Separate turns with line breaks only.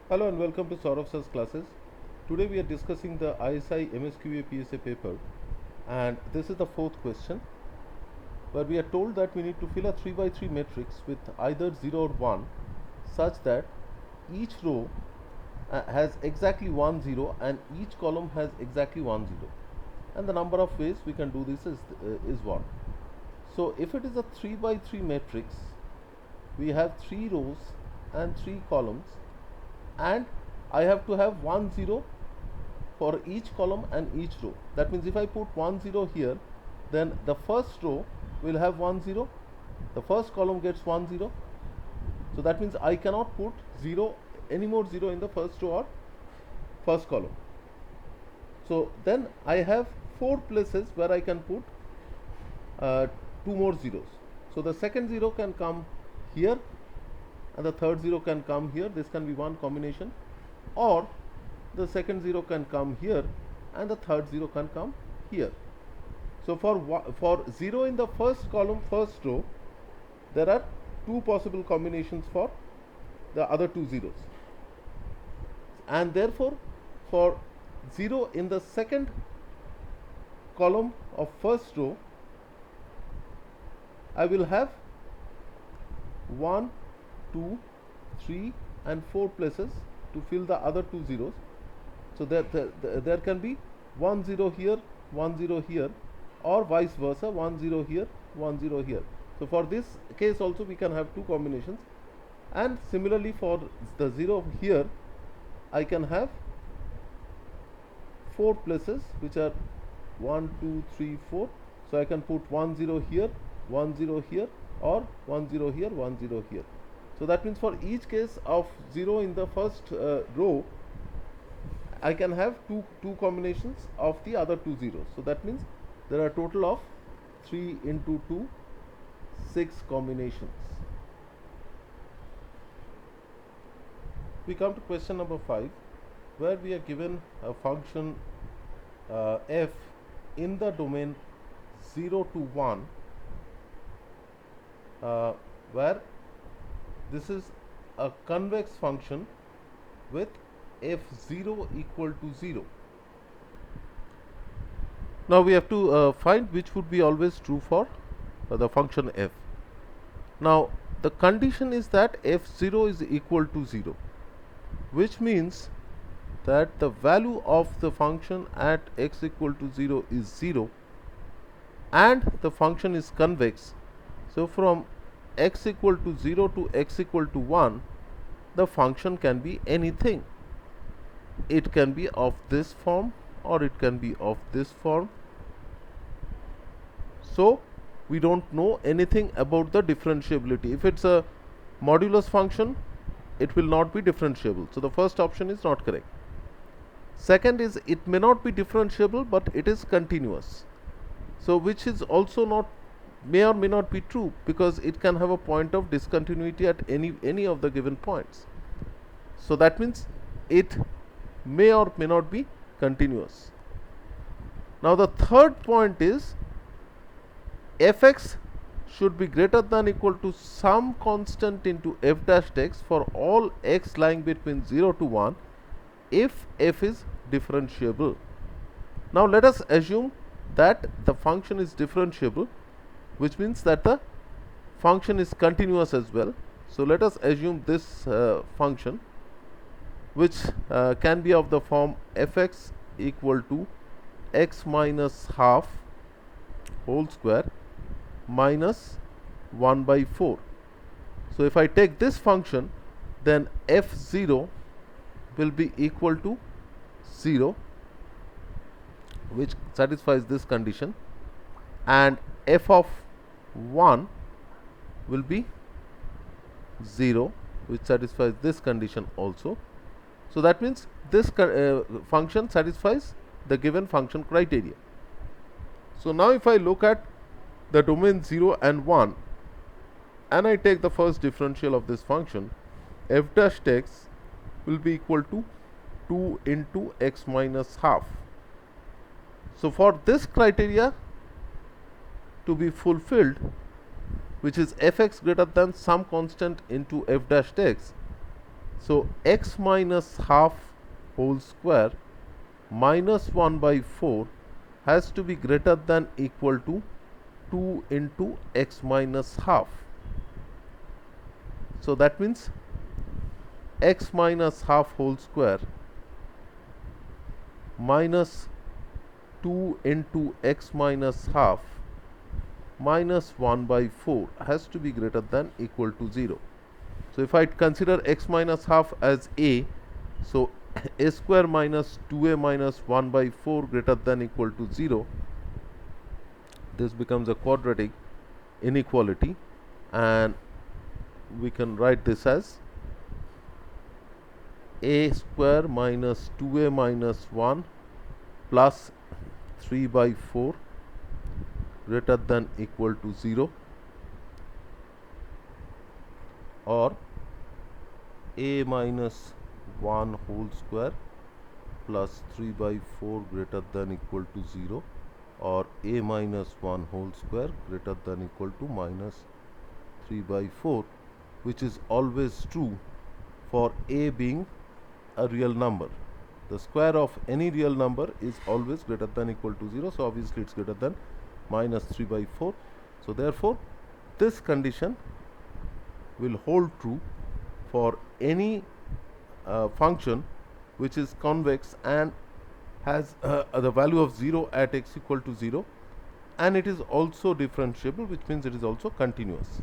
Hello and welcome to Saurav Sir's classes. Today we are discussing the ISI MSQA PSA paper, and this is the fourth question where we are told that we need to fill a 3 by 3 matrix with either 0 or 1 such that each row has exactly 1 0 and each column has exactly 1 0, and the number of ways we can do this is what. So if it is a 3 by 3 matrix, we have 3 rows and 3 columns, and I have to have 1 0 for each column and each row. That means if I put 1 0 here, then the first row will have 1 0, the first column gets 1 0. So that means I cannot put 0 any more 0 in the first row or first column. So then I have 4 places where I can put 2 more zeros. So the second 0 can come here and the third 0 can come here. This can be one combination, or the second 0 can come here and the third 0 can come here. So for 0 in the first column, first row, there are 2 possible combinations for the other 2 zeros, and therefore for 0 in the second column of first row, I will have 1, 2, 3 and 4 places to fill the other 2 zeros. So there can be 1 0 here, 1 0 here, or vice versa, 1 0 here, 1 0 here. So for this case also we can have 2 combinations, and similarly for the 0 here I can have 4 places which are 1, 2, 3, 4. So I can put 1 0 here, 1 0 here, or 1 0 here, 1 0 here. So that means for each case of 0 in the first row, I can have two combinations of the other 2 zeros. So that means there are a total of 3 into 2, 6 combinations. We come to question number 5, where we are given a function f in the domain 0 to 1, where this is a convex function with f0 equal to 0. Now we have to find which would be always true for the function f. Now the condition is that f0 is equal to 0, which means that the value of the function at x equal to 0 is 0 and the function is convex. So from x equal to 0 to x equal to 1, the function can be anything. It can be of this form or it can be of this form. So we don't know anything about the differentiability. If it's a modulus function, it will not be differentiable. So the first option is not correct. Second is it may not be differentiable, but it is continuous. So which is also not, may or may not be true, because it can have a point of discontinuity at any of the given points. So that means it may or may not be continuous. Now the third point is fx should be greater than equal to some constant into f dash x for all x lying between 0 to 1 if f is differentiable. Now let us assume that the function is differentiable, which means that the function is continuous as well. So let us assume this function, which can be of the form fx equal to x minus half whole square minus 1 by 4. So if I take this function, then f0 will be equal to 0, which satisfies this condition, and f of 1 will be 0, which satisfies this condition also. So that means this function satisfies the given function criteria. So now if I look at the domain 0 and 1 and I take the first differential of this function, f dash x will be equal to 2 into x minus half. So for this criteria to be fulfilled, which is fx greater than some constant into f dash x, So x minus half whole square minus 1 by 4 has to be greater than equal to 2 into x minus half. So that means x minus half whole square minus 2 into x minus half minus 1 by 4 has to be greater than equal to 0. So if I consider x minus half as a, so a square minus 2a minus 1 by 4 greater than equal to 0, this becomes a quadratic inequality, and we can write this as a square minus 2a minus 1 plus 3 by 4 greater than equal to 0, or a minus 1 whole square plus 3 by 4 greater than equal to 0, or a minus 1 whole square greater than equal to minus 3 by 4, which is always true for a being a real number. The square of any real number is always greater than equal to 0, so obviously it's greater than minus 3 by 4. So therefore this condition will hold true for any function which is convex and has the value of 0 at x equal to 0, and it is also differentiable, which means it is also continuous.